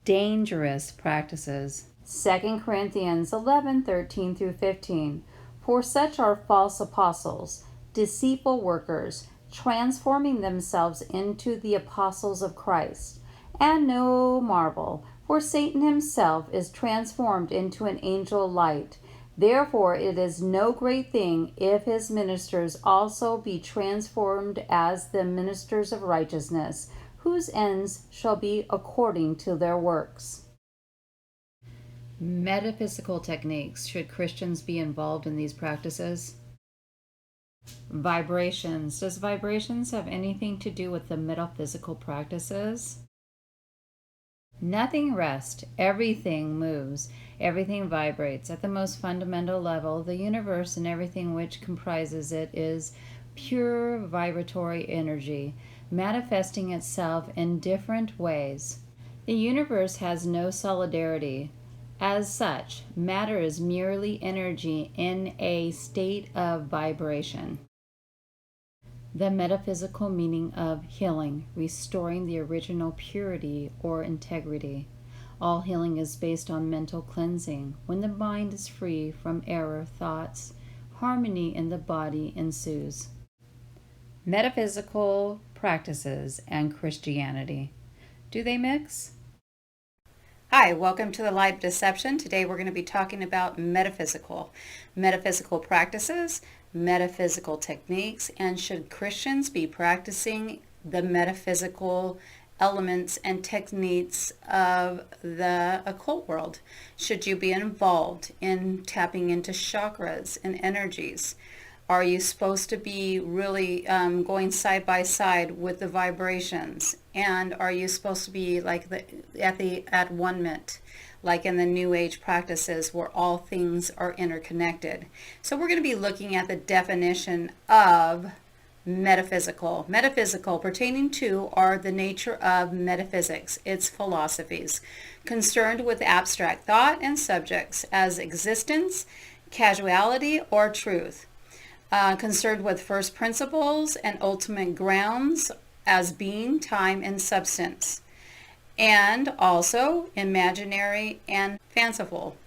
dangerous practices. 2 Corinthians 11:13 through 15. For such are false apostles, deceitful workers, transforming themselves into the apostles of Christ. And no marvel, for Satan himself is transformed into an angel of light. Therefore it is no great thing if his ministers also be transformed as the ministers of righteousness, whose ends shall be according to their works. Metaphysical techniques. Should Christians be involved in these practices? Vibrations. Does vibrations have anything to do with the metaphysical practices? Nothing rests. Everything moves. Everything vibrates. At the most fundamental level, the universe and everything which comprises it is pure vibratory energy, manifesting itself in different ways. The universe has no solidarity. As such, matter is merely energy in a state of vibration. The metaphysical meaning of healing, restoring the original purity or integrity. All healing is based on mental cleansing. When the mind is free from error thoughts, harmony in the body ensues. Metaphysical practices and Christianity. Do they mix? Hi, welcome to the Light Deception. Today we're going to be talking about metaphysical practices, metaphysical techniques, and should Christians be practicing the metaphysical elements and techniques of the occult world? Should you be involved in tapping into chakras and energies? Are you supposed to be really going side by side with the vibrations? And are you supposed to be like at one-ment, like in the New Age practices where all things are interconnected? So we're going to be looking at the definition of metaphysical. Metaphysical pertaining to are the nature of metaphysics, its philosophies, concerned with abstract thought and subjects as existence, causality, or truth. Concerned with first principles and ultimate grounds as being, time, and substance, and also imaginary and fanciful.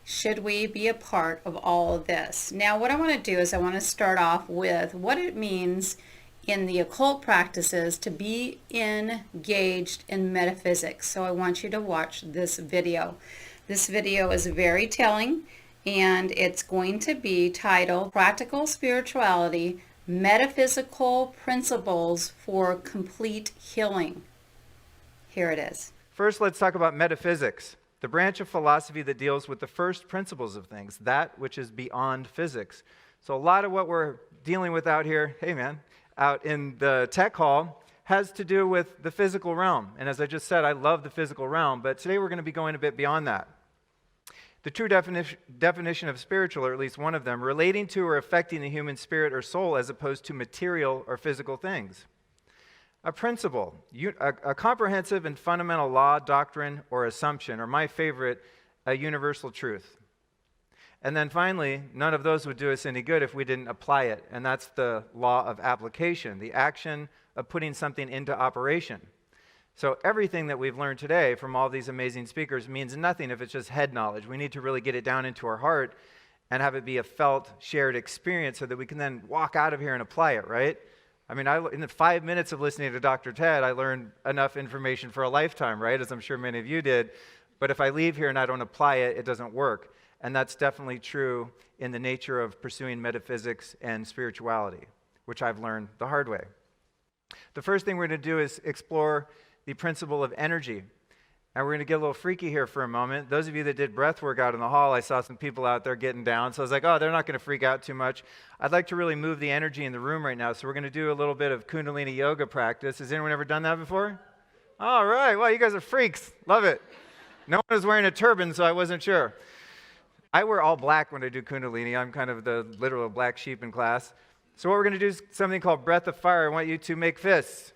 Should we be a part of all of this? Now, what I want to do is I want to start off with what it means in the occult practices to be engaged in metaphysics. So I want you to watch this video. This video is very telling, and it's going to be titled Practical Spirituality, Metaphysical Principles for Complete Healing. Here it is. First, let's talk about metaphysics, the branch of philosophy that deals with the first principles of things, that which is beyond physics. So a lot of what we're dealing with out here, out in the tech hall, has to do with the physical realm. And as I just said, I love the physical realm, but today we're going to be going a bit beyond that. The true definition of spiritual, or at least one of them, relating to or affecting the human spirit or soul as opposed to material or physical things. A principle, a comprehensive and fundamental law, doctrine, or assumption, or my favorite, a universal truth. And then finally, none of those would do us any good if we didn't apply it, and that's the law of application, the action of putting something into operation. So everything that we've learned today from all these amazing speakers means nothing if it's just head knowledge. We need to really get it down into our heart and have it be a felt, shared experience so that we can then walk out of here and apply it, right? I mean, in the 5 minutes of listening to Dr. Ted, I learned enough information for a lifetime, right? As I'm sure many of you did. But if I leave here and I don't apply it, it doesn't work. And that's definitely true in the nature of pursuing metaphysics and spirituality, which I've learned the hard way. The first thing we're going to do is explore the principle of energy. And we're going to get a little freaky here for a moment. Those of you that did breath work out in the hall, I saw some people out there getting down. So I was like, oh, they're not going to freak out too much. I'd like to really move the energy in the room right now. So we're going to do a little bit of Kundalini yoga practice. Has anyone ever done that before? All right. Well, you guys are freaks. Love it. No one was wearing a turban, so I wasn't sure. I wear all black when I do Kundalini. I'm kind of the literal black sheep in class. So what we're going to do is something called breath of fire. I want you to make fists.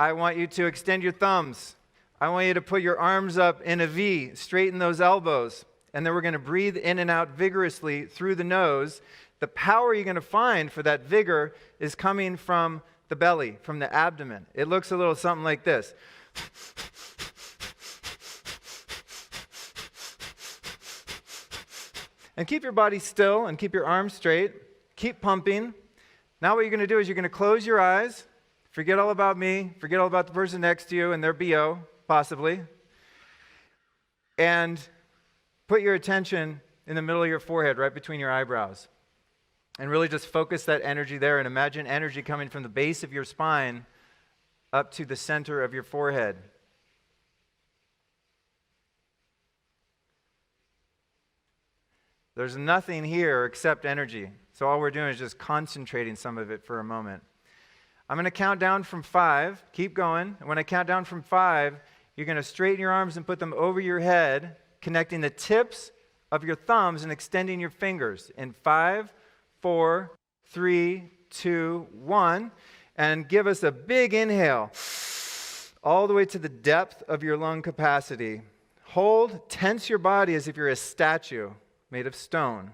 I want you to extend your thumbs. I want you to put your arms up in a V, straighten those elbows, and then we're going to breathe in and out vigorously through the nose. The power you're going to find for that vigor is coming from the belly, from the abdomen. It looks a little something like this. And keep your body still and keep your arms straight. Keep pumping. Now what you're going to do is you're going to close your eyes. Forget all about me. Forget all about the person next to you and their BO, possibly. And put your attention in the middle of your forehead, right between your eyebrows. And really just focus that energy there and imagine energy coming from the base of your spine up to the center of your forehead. There's nothing here except energy. So all we're doing is just concentrating some of it for a moment. I'm going to count down from 5. Keep going. And when I count down from 5, you're going to straighten your arms and put them over your head, connecting the tips of your thumbs and extending your fingers. In 5, 4, 3, 2, 1. And give us a big inhale all the way to the depth of your lung capacity. Hold, tense your body as if you're a statue made of stone.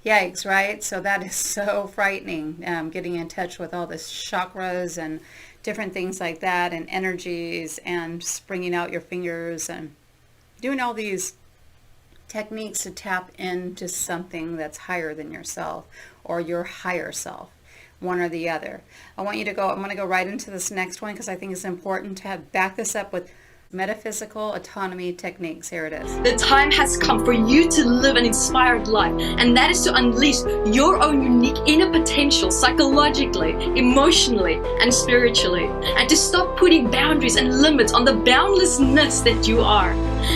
Yikes, right? So that is so frightening, getting in touch with all this chakras and different things like that, and energies, and springing out your fingers and doing all these techniques to tap into something that's higher than yourself or your higher self, one or the other. I'm going to go right into this next one because I think it's important to back this up with metaphysical autonomy techniques. Here it is. The time has come for you to live an inspired life, and that is to unleash your own unique inner potential psychologically, emotionally, and spiritually, and to stop putting boundaries and limits on the boundlessness that you are.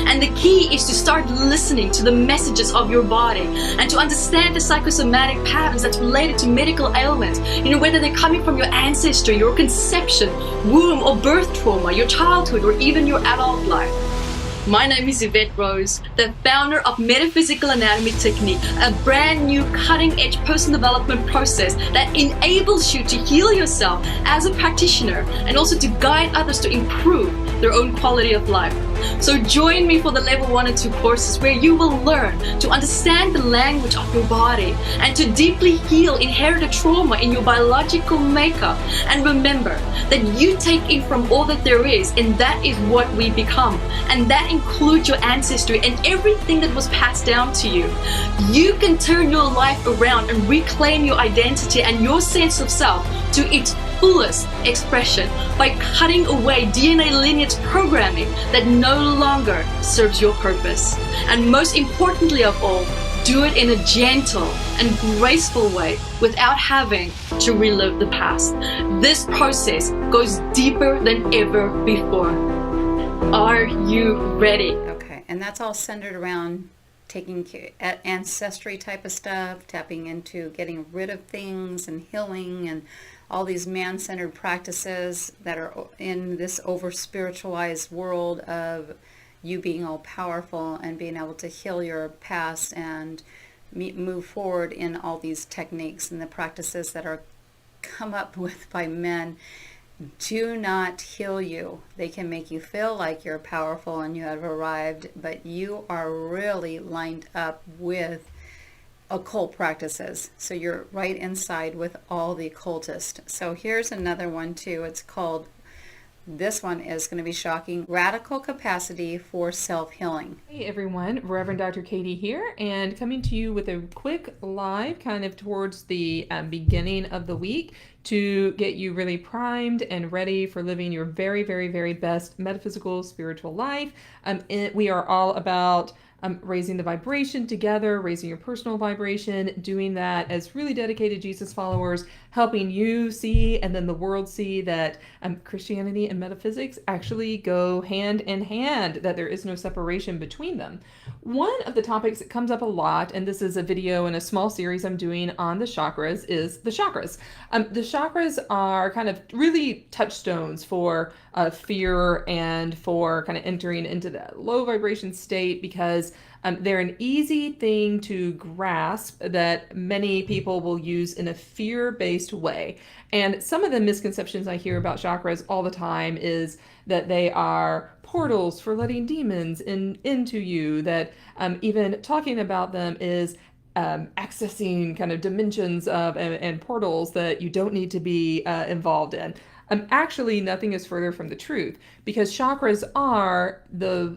And the key is to start listening to the messages of your body and to understand the psychosomatic patterns that's related to medical ailments, whether they're coming from your ancestry, your conception, womb or birth trauma, your childhood, or even your adult life. My name is Yvette Rose, the founder of Metaphysical Anatomy Technique, a brand new cutting-edge personal development process that enables you to heal yourself as a practitioner and also to guide others to improve their own quality of life. So join me for the level 1 and 2 courses where you will learn to understand the language of your body and to deeply heal inherited trauma in your biological makeup. And remember that you take in from all that there is, and that is what we become. And that includes your ancestry and everything that was passed down to you. You can turn your life around and reclaim your identity and your sense of self to its fullest expression by cutting away DNA lineage programming that no longer serves your purpose. And most importantly of all, do it in a gentle and graceful way without having to relive the past. This process goes deeper than ever before. Are you ready? Okay, and that's all centered around taking ancestry type of stuff, tapping into getting rid of things and healing and all these man-centered practices that are in this over-spiritualized world of you being all powerful and being able to heal your past and move forward in all these techniques and the practices that are come up with by men. Do not heal you. They can make you feel like you're powerful and you have arrived, but you are really lined up with occult practices. So you're right inside with all the occultists. So here's another one too. It's called, this one is going to be shocking, Radical Capacity for Self-Healing. Hey everyone, Reverend Dr. Katie here, and coming to you with a quick live kind of towards the beginning of the week to get you really primed and ready for living your very, very, very best metaphysical spiritual life. We are all about raising the vibration together, raising your personal vibration, doing that as really dedicated Jesus followers, helping you see and then the world see that Christianity and metaphysics actually go hand in hand, that there is no separation between them. One of the topics that comes up a lot, and this is a video in a small series I'm doing on the chakras, is the chakras. The chakras are kind of really touchstones for fear and for kind of entering into that low vibration state, because they're an easy thing to grasp that many people will use in a fear-based way. And some of the misconceptions I hear about chakras all the time is that they are portals for letting demons into you, that even talking about them is accessing kind of dimensions of and portals that you don't need to be involved in. Actually, nothing is further from the truth, because chakras are the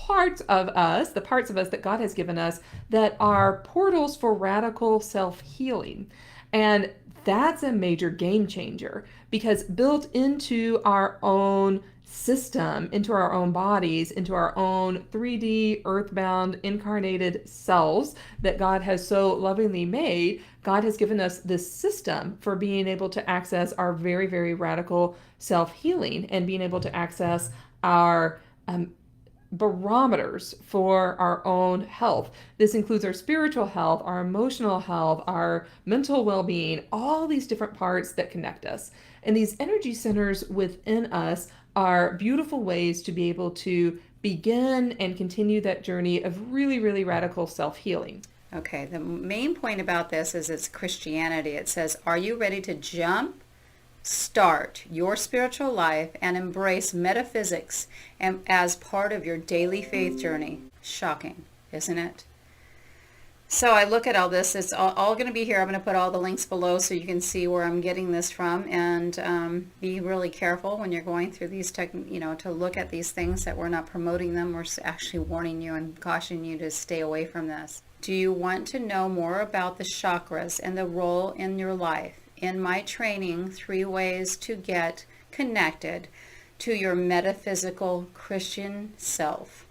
parts of us, the parts of us that God has given us, that are portals for radical self-healing. And that's a major game changer, because built into our own system, into our own bodies, into our own 3D, earthbound, incarnated selves that God has so lovingly made, God has given us this system for being able to access our very, very radical self-healing and being able to access our barometers for our own health. This includes our spiritual health, our emotional health, our mental well-being, all these different parts that connect us. And these energy centers within us are beautiful ways to be able to begin and continue that journey of really, really radical self-healing. Okay, the main point about this is it's Christianity. It says, are you ready to jump, start your spiritual life, and embrace metaphysics and as part of your daily faith journey? Shocking, isn't it? So I look at all this. It's all going to be here. I'm going to put all the links below so you can see where I'm getting this from, and be really careful when you're going through these to look at these things, that we're not promoting them. We're actually warning you and cautioning you to stay away from this. Do you want to know more about the chakras and the role in your life? In my training, 3 ways to get connected to your metaphysical Christian self.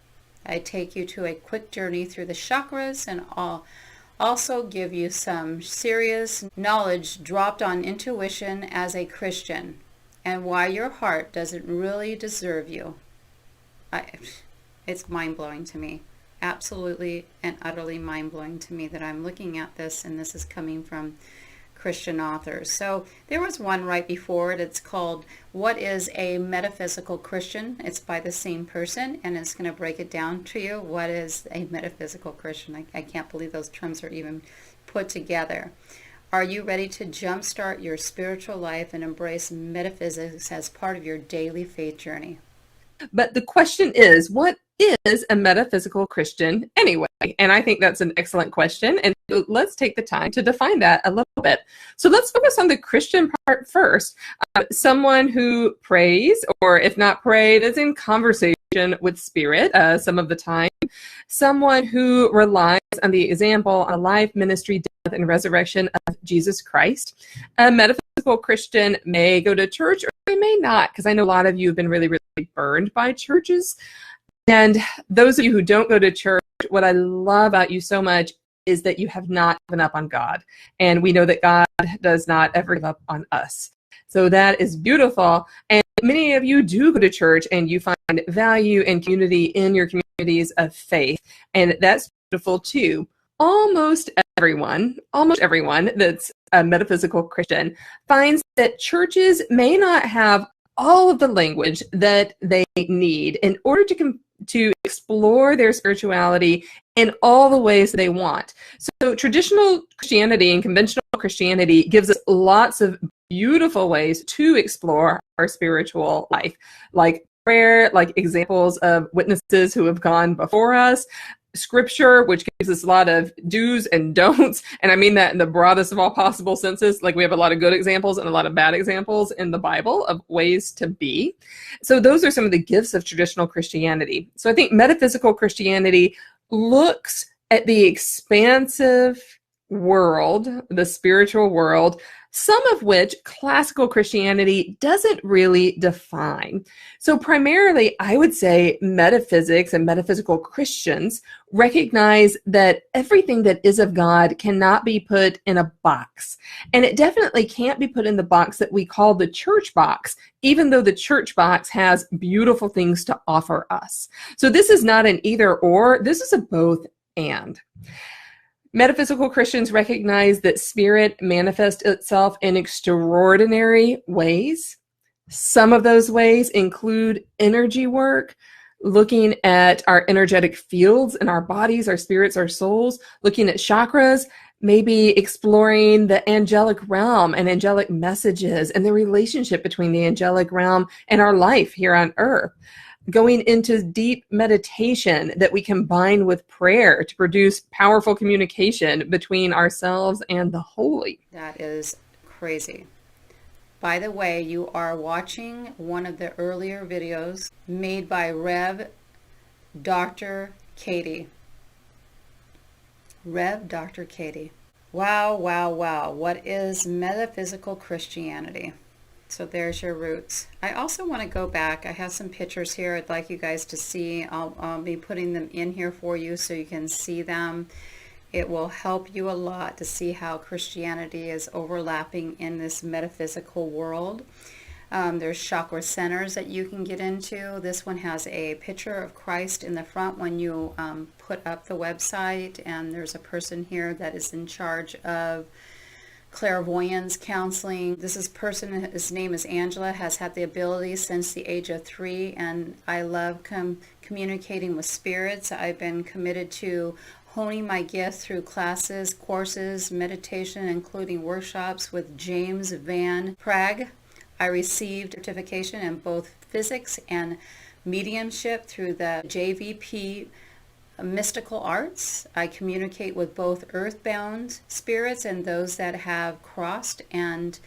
I take you to a quick journey through the chakras, and I'll also give you some serious knowledge dropped on intuition as a Christian, and why your heart doesn't really deserve you. It's mind-blowing to me. Absolutely and utterly mind-blowing to me that I'm looking at this, and this is coming from Christian authors. So there was one right before it. It's called What is a Metaphysical Christian? It's by the same person, and it's going to break it down to you. What is a metaphysical Christian? I can't believe those terms are even put together. Are you ready to jumpstart your spiritual life and embrace metaphysics as part of your daily faith journey? But the question is, what is a metaphysical Christian anyway? And I think that's an excellent question. And let's take the time to define that a little bit. So let's focus on the Christian part first. Someone who prays, or if not prayed, is in conversation with spirit some of the time. Someone who relies on the example, on life, ministry, death, and resurrection of Jesus Christ. A metaphysical Christian may go to church, or they may not, because I know a lot of you have been really, really burned by churches. And those of you who don't go to church, what I love about you so much is that you have not given up on God. And we know that God does not ever give up on us. So that is beautiful. And many of you do go to church, and you find value and community in your communities of faith. And that's beautiful too. Almost everyone that's a metaphysical Christian finds that churches may not have all of the language that they need in order to explore their spirituality in all the ways they want. So traditional Christianity and conventional Christianity gives us lots of beautiful ways to explore our spiritual life, like prayer, like examples of witnesses who have gone before us, scripture, which gives us a lot of do's and don'ts. And I mean that in the broadest of all possible senses. Like, we have a lot of good examples and a lot of bad examples in the Bible of ways to be. So those are some of the gifts of traditional Christianity. So I think metaphysical Christianity looks at the expansive world, the spiritual world, some of which classical Christianity doesn't really define. So primarily, I would say metaphysics and metaphysical Christians recognize that everything that is of God cannot be put in a box. And it definitely can't be put in the box that we call the church box, even though the church box has beautiful things to offer us. So this is not an either or, this is a both and. Metaphysical Christians recognize that spirit manifests itself in extraordinary ways. Some of those ways include energy work, looking at our energetic fields in our bodies, our spirits, our souls, looking at chakras, maybe exploring the angelic realm and angelic messages and the relationship between the angelic realm and our life here on earth. Going into deep meditation that we combine with prayer to produce powerful communication between ourselves and the holy. That is crazy. By the way, you are watching one of the earlier videos made by Rev Dr. Katie. Rev. Dr. Katie. Wow, wow, wow. What is metaphysical Christianity? So there's your roots. I also want to go back. I have some pictures here I'd like you guys to see. I'll be putting them in here for you so you can see them. It will help you a lot to see how Christianity is overlapping in this metaphysical world. There's Chakra Centers that you can get into. This one has a picture of Christ in the front when you put up the website, and there's a person here that is in charge of clairvoyance counseling. This person, his name is Angela, has had the ability since the age of 3, and I love communicating with spirits. I've been committed to honing my gift through classes, courses, meditation, including workshops with James Van Praagh. I received certification in both physics and mediumship through the JVP mystical arts. I communicate with both earthbound spirits and those that have crossed, and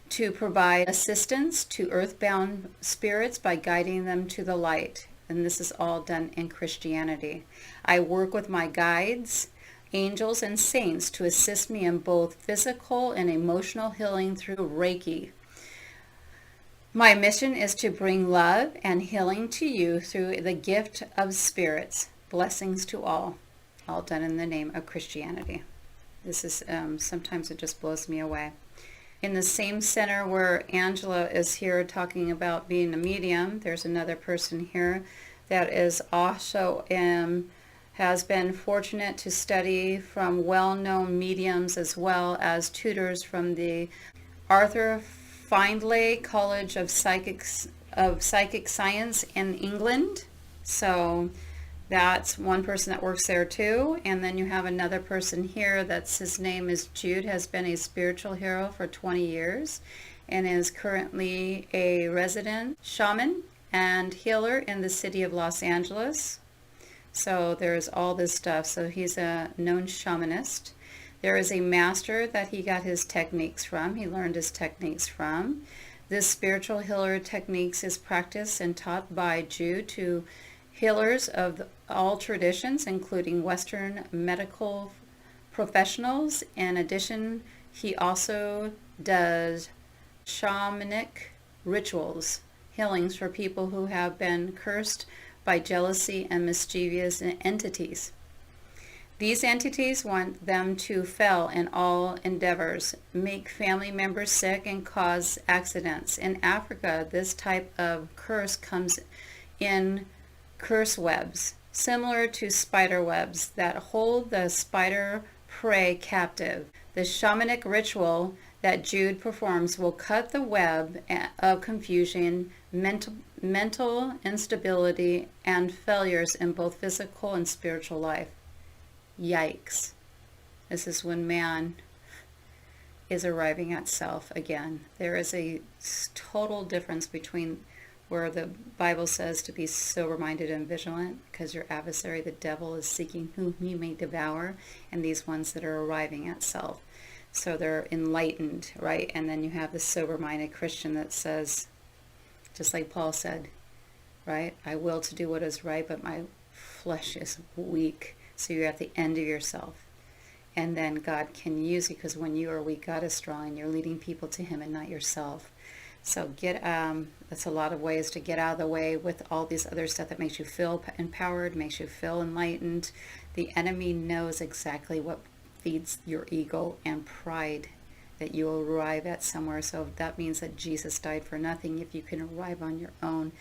to provide assistance to earthbound spirits by guiding them to the light. And this is all done in Christianity. I work with my guides, angels, and saints to assist me in both physical and emotional healing through Reiki. My mission is to bring love and healing to you through the gift of spirits. Blessings to all done in the name of Christianity. This is, sometimes it just blows me away. In the same center where Angela is here talking about being a medium, there's another person here that is also has been fortunate to study from well-known mediums as well as tutors from the Arthur Findlay College of Psychic Science in England. So that's one person that works there too. And then you have another person here that's, his name is Jude, has been a spiritual hero for 20 years and is currently a resident shaman and healer in the city of Los Angeles. So there's all this stuff. So he's a known shamanist. There is a master that he got his techniques from. He learned his techniques from. This spiritual healer techniques is practiced and taught by Jude to healers of all traditions, including Western medical professionals. In addition, he also does shamanic rituals, healings for people who have been cursed by jealousy and mischievous entities. These entities want them to fail in all endeavors, make family members sick, and cause accidents. In Africa, this type of curse comes in curse webs, similar to spider webs that hold the spider prey captive. The shamanic ritual that Jude performs will cut the web of confusion, mental instability, and failures in both physical and spiritual life. Yikes. This is when man is arriving at self again. There is a total difference between where the Bible says to be sober-minded and vigilant, because your adversary, the devil, is seeking whom he may devour, and these ones that are arriving at self. So they're enlightened, right? And then you have the sober-minded Christian that says, just like Paul said, right? I will to do what is right, but my flesh is weak. So you're at the end of yourself. And then God can use you, because when you are weak, God is strong, and you're leading people to him and not yourself. So that's a lot of ways to get out of the way with all these other stuff that makes you feel empowered, makes you feel enlightened. The enemy knows exactly what feeds your ego and pride, that you will arrive at somewhere. So that means that Jesus died for nothing if you can arrive on your own.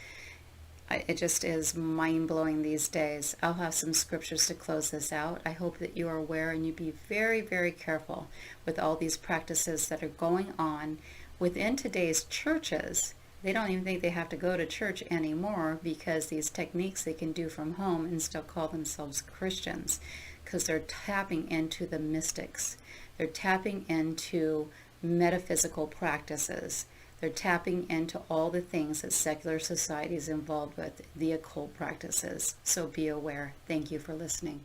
It just is mind-blowing these days. I'll have some scriptures to close this out. I hope that you are aware and you be very, very careful with all these practices that are going on within today's churches. They don't even think they have to go to church anymore, because these techniques they can do from home and still call themselves Christians, because they're tapping into the mystics. They're tapping into metaphysical practices. They're tapping into all the things that secular society is involved with, the occult practices. So be aware. Thank you for listening.